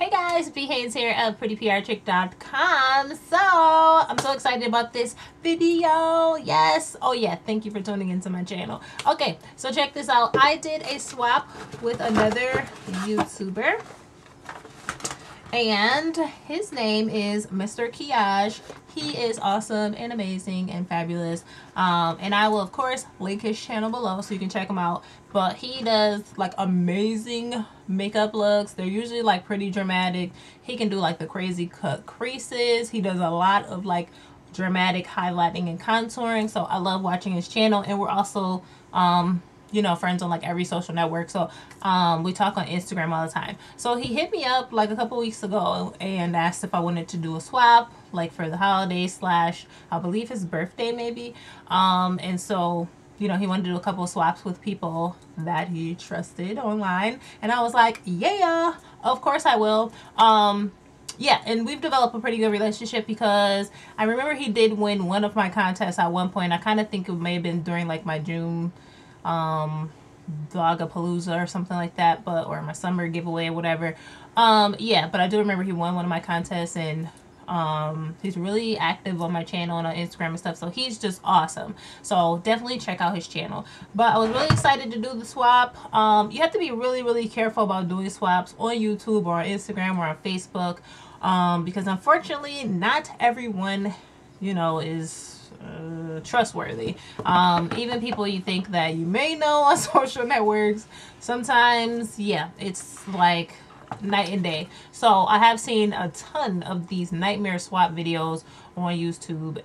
Hey guys, B Hayes here of PrettyPRChick.com. So I'm so excited about this video. Yes. Oh yeah, thank you for tuning into my channel. Okay, so check this out. I did a swap with another YouTuber, and his name is MrKiaaj. He is awesome and amazing and fabulous. And I will of course link his channel below so you can check him out. But he does like amazing makeup looks. They're usually like pretty dramatic. He can do like the crazy cut creases. He does a lot of like dramatic highlighting and contouring. So I love watching his channel, and we're also you know, friends on like every social network. So we talk on Instagram all the time. So he hit me up like a couple weeks ago and asked if I wanted to do a swap like for the holiday slash I believe his birthday maybe. And so, you know, he wanted to do a couple of swaps with people that he trusted online, and I was like, yeah, of course I will. Yeah, and we've developed a pretty good relationship because I remember he did win one of my contests at one point. I kind of think it may have been during like my June Vlogapalooza or something like that, but or my summer giveaway or whatever. Yeah, but I do remember he won one of my contests, and he's really active on my channel and on Instagram and stuff, so he's just awesome. So definitely check out his channel. But I was really excited to do the swap. You have to be really careful about doing swaps on YouTube or on Instagram or on Facebook, because unfortunately not everyone, you know, is trustworthy. Even people you think that you may know on social networks, sometimes, yeah, it's like night and day. So I have seen a ton of these nightmare swap videos on YouTube,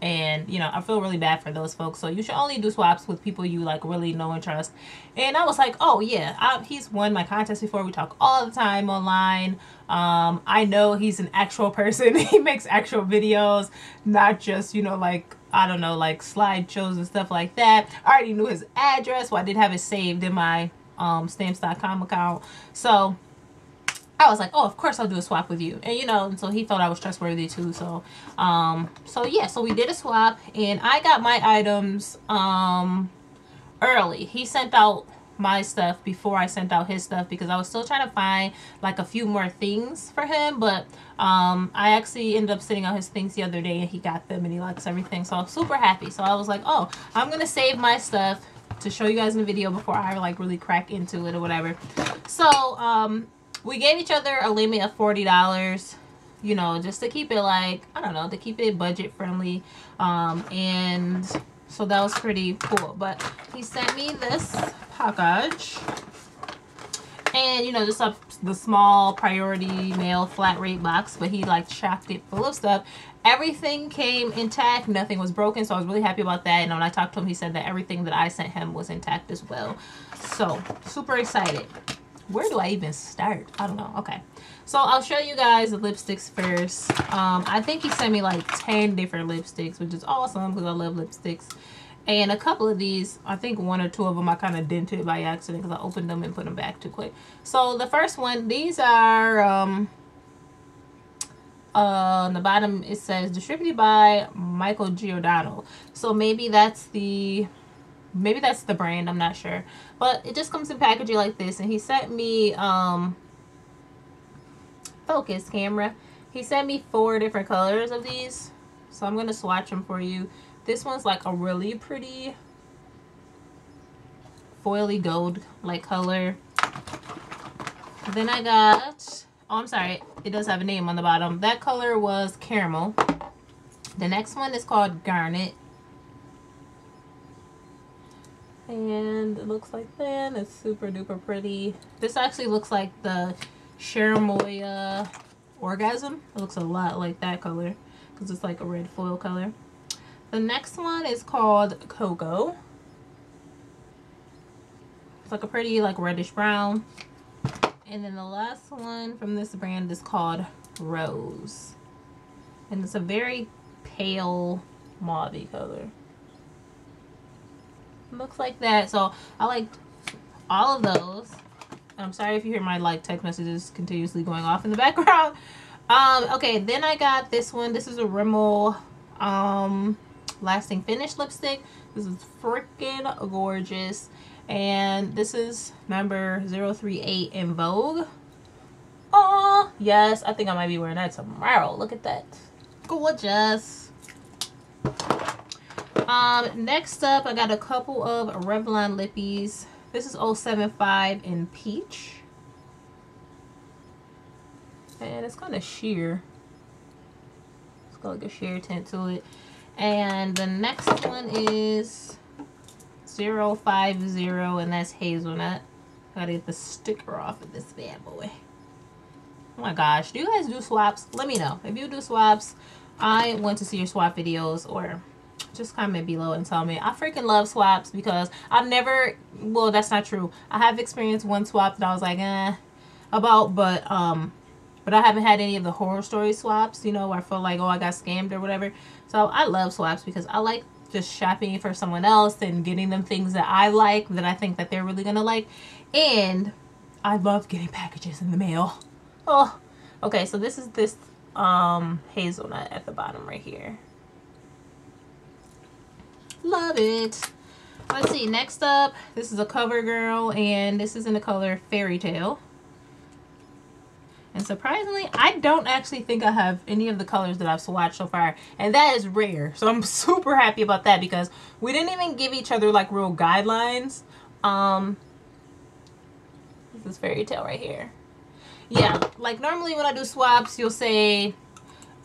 and you know, I feel really bad for those folks. So you should only do swaps with people you like really know and trust. And I was like, oh yeah, he's won my contest before. We talk all the time online. I know he's an actual person. He makes actual videos, not just, you know, like, I don't know, like slideshows and stuff like that. I already knew his address, well, I did have it saved in my stamps.com account. So I was like, oh, of course I'll do a swap with you. And you know, and so he thought I was trustworthy too. So so yeah, so we did a swap, and I got my items early. He sent out my stuff before I sent out his stuff because I was still trying to find like a few more things for him. But I actually ended up sending out his things the other day, and he got them and he likes everything. So I'm super happy. So I was like, oh, I'm gonna save my stuff to show you guys in the video before I like really crack into it or whatever. So we gave each other a limit of $40, you know, just to keep it like, I don't know, to keep it budget friendly. And so that was pretty cool. But he sent me this package, and you know, just the small priority mail flat rate box, but he like chocked it full of stuff. Everything came intact, nothing was broken, so I was really happy about that. And when I talked to him, he said that everything that I sent him was intact as well. So super excited. Where do I even start? I don't know. Okay, so I'll show you guys the lipsticks first. I think he sent me like 10 different lipsticks, which is awesome because I love lipsticks. And a couple of these, I think one or two of them I kind of dented by accident because I opened them and put them back too quick. So the first one, these are on the bottom it says distributed by Michael Giordano. So maybe that's the brand, I'm not sure. But it just comes in packaging like this, and he sent me focus camera. He sent me 4 different colors of these, so I'm gonna swatch them for you. This one's like a really pretty foily gold like color. Then I got, oh, I'm sorry, it does have a name on the bottom. That color was caramel. The next one is called garnet, and it looks like that. It's super duper pretty. This actually looks like the Cherimoya Orgasm. It looks a lot like that color because it's like a red foil color. The next one is called Cocoa. It's like a pretty like reddish brown. And then the last one from this brand is called Rose, and it's a very pale mauve color. Looks like that. So I liked all of those. I'm sorry if you hear my like text messages continuously going off in the background. Okay, then I got this one. This is a Rimmel lasting finish lipstick. This is freaking gorgeous, and this is number 038 in Vogue. Oh Oh, yes. I think I might be wearing that tomorrow. Look at that. Gorgeous. Next up, I got a couple of Revlon lippies. This is 075 in peach. And it's kind of sheer. It's got like a sheer tint to it. And the next one is 050, and that's hazelnut. Gotta get the sticker off of this bad boy. Oh my gosh, do you guys do swaps? Let me know. If you do swaps, I want to see your swap videos, or just comment below and tell me. I freaking love swaps because I've never, well, that's not true. I have experienced one swap that I was like, about, but I haven't had any of the horror story swaps, you know, where I feel like, oh, I got scammed or whatever. So I love swaps because I like just shopping for someone else and getting them things that I like, that I think that they're really gonna like. And I love getting packages in the mail. Oh, okay, so this is this hazelnut at the bottom right here. Love it. Let's see, next up, this is a CoverGirl, and this is in the color Fairy Tale. And surprisingly, I don't actually think I have any of the colors that I've swatched so far, and that is rare. So I'm super happy about that because we didn't even give each other like real guidelines. This is Fairy Tale right here. Yeah, like normally when I do swaps, you'll say,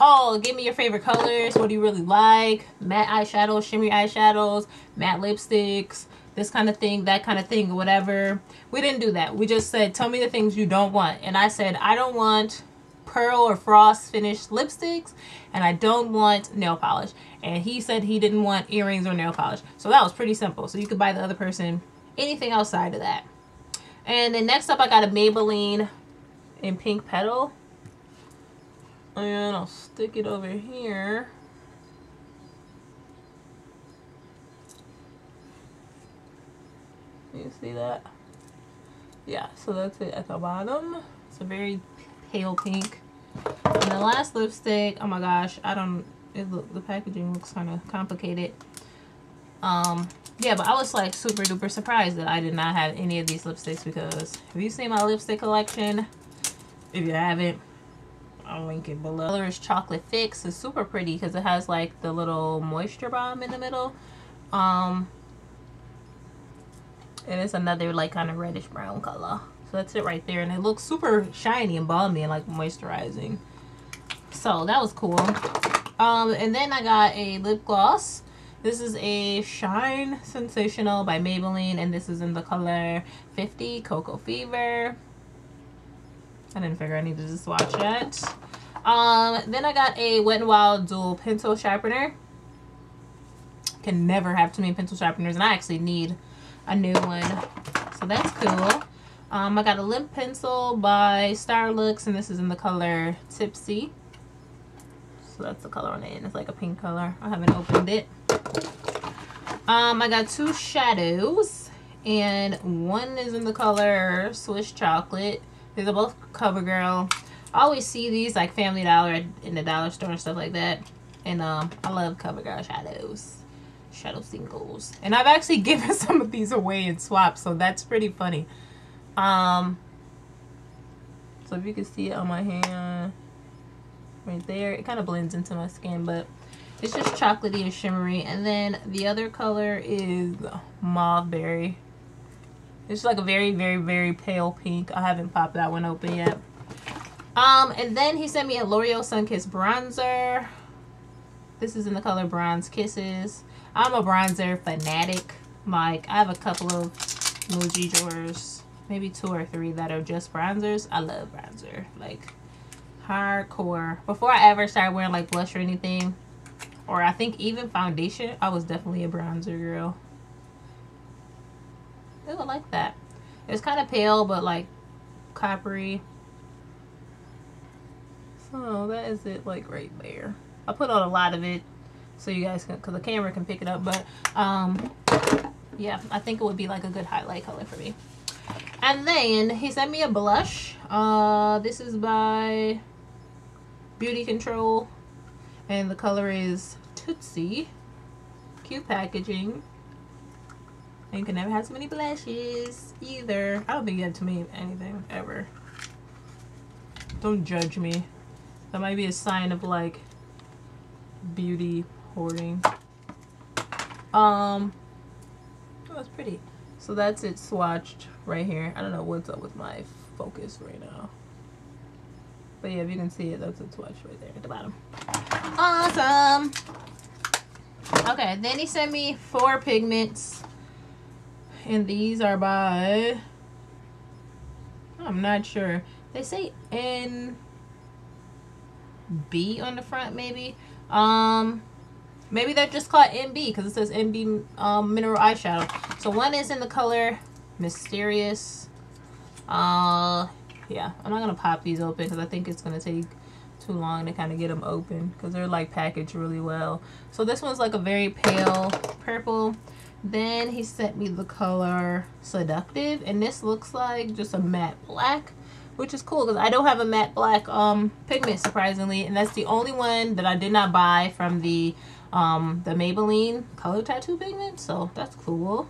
oh, give me your favorite colors. What do you really like? Matte eyeshadows, shimmery eyeshadows, matte lipsticks, this kind of thing, that kind of thing, or whatever. We didn't do that. We just said, tell me the things you don't want. And I said, I don't want pearl or frost finished lipsticks, and I don't want nail polish. And he said he didn't want earrings or nail polish. So that was pretty simple. So you could buy the other person anything outside of that. And then next up, I got a Maybelline in Pink Petal. And I'll stick it over here. You see that? Yeah, so that's it at the bottom. It's a very pale pink. And the last lipstick, oh my gosh, the packaging looks kind of complicated. Yeah, but I was like super duper surprised that I did not have any of these lipsticks, because have you seen my lipstick collection? If you haven't, I'll link it below. The color is Chocolate Fix. It's super pretty because it has like the little moisture bomb in the middle. And it's another like kind of reddish brown color. So that's it right there. And it looks super shiny and balmy and like moisturizing. So that was cool. And then I got a lip gloss. This is a Shine Sensational by Maybelline, and this is in the color 50 Cocoa Fever. I didn't figure I needed to swatch that. Then I got a Wet n Wild Dual Pencil Sharpener. Can never have too many pencil sharpeners, and I actually need a new one. So that's cool. I got a lip pencil by Starlux, and this is in the color Tipsy. So that's the color on the end. It's like a pink color. I haven't opened it. I got two shadows, and one is in the color Swiss Chocolate. These are both CoverGirl. I always see these like Family Dollar in the dollar store and stuff like that. And I love CoverGirl shadows. Shadow singles. And I've actually given some of these away in swaps, so that's pretty funny. So if you can see it on my hand right there, it kind of blends into my skin, but it's just chocolatey and shimmery. And then the other color is Mauve Berry. It's like a very, very, very pale pink. I haven't popped that one open yet. And then he sent me a L'Oreal Sunkissed bronzer. This is in the color Bronze Kisses. I'm a bronzer fanatic. Like, I have a couple of Muji drawers, maybe 2 or 3 that are just bronzers. I love bronzer, like hardcore. Before I ever started wearing like blush or anything, or I think even foundation, I was definitely a bronzer girl. I like that. It's kind of pale, but like coppery. So that is it, like right there. I put on a lot of it so you guys can, because the camera can pick it up, but yeah, I think it would be like a good highlight color for me. And then he sent me a blush. This is by Beauty Control, and the color is Tootsie. Cute packaging. And you can never have too many blushes either. I don't think you have too many anything ever. don't judge me. That might be a sign of like beauty hoarding. Oh, that's pretty. So that's it swatched right here. I don't know what's up with my focus right now. But yeah, if you can see it, that's it swatched right there at the bottom. Awesome. Okay, then he sent me 4 pigments. And these are by, I'm not sure. They say NB on the front, maybe. Maybe they're just called NB because it says NB mineral eyeshadow. So one is in the color Mysterious. Yeah, I'm not gonna pop these open because I think it's gonna take too long to kind of get them open because they're like packaged really well. So this one's like a very pale purple. Then he sent me the color Seductive, and this looks like just a matte black, which is cool because I don't have a matte black pigment, surprisingly, and that's the only one that I did not buy from the Maybelline color tattoo pigment. So that's cool.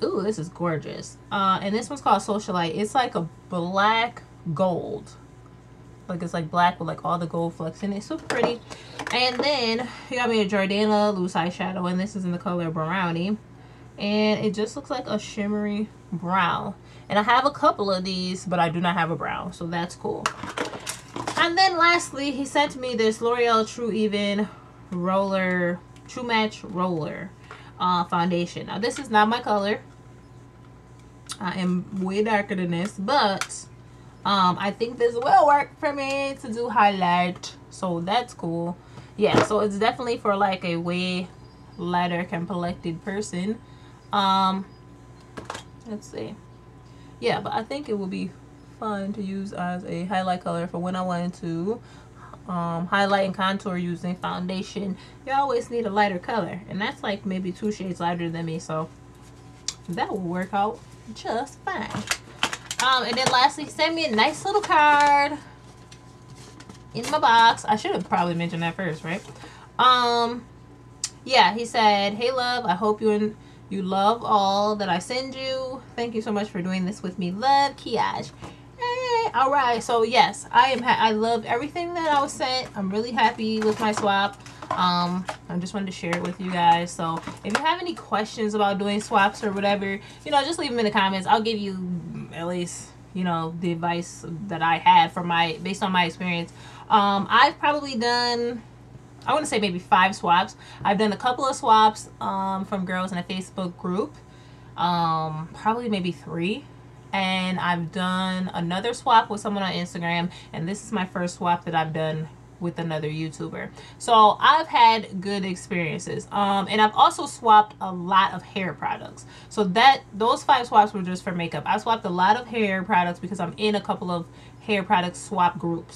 Ooh, this is gorgeous. And this one's called Socialite. It's like a black gold. Like it's like black with like all the gold flecks in it. So pretty. And then he got me a Jordana loose eyeshadow, and this is in the color Brownie. And it just looks like a shimmery brown. And I have a couple of these, but I do not have a brown. So that's cool. And then lastly, he sent me this L'Oreal True Even Roller, True Match Roller foundation. Now this is not my color. I am way darker than this, but I think this will work for me to do highlight. So that's cool. Yeah, so it's definitely for like a way lighter complected person. Let's see. Yeah, but I think it would be fun to use as a highlight color for when I wanted to highlight and contour using foundation. You always need a lighter color, and that's like maybe 2 shades lighter than me, so that will work out just fine. And then lastly, he sent me a nice little card in my box. I should have probably mentioned that first, right? Yeah, he said, "Hey love, I hope you love all that I send you. Thank you so much for doing this with me. Love, Kiaaj." Hey, all right. So yes, I love everything that I was sent. I'm really happy with my swap. I just wanted to share it with you guys. So if you have any questions about doing swaps or whatever, you know, just leave them in the comments. I'll give you at least, you know, the advice that I had from based on my experience. I've probably done, I want to say maybe 5 swaps. I've done a couple of swaps from girls in a Facebook group, probably maybe 3. And I've done another swap with someone on Instagram, and this is my first swap that I've done with another YouTuber. So I've had good experiences. And I've also swapped a lot of hair products. So those 5 swaps were just for makeup. I swapped a lot of hair products because I'm in a couple of hair product swap groups.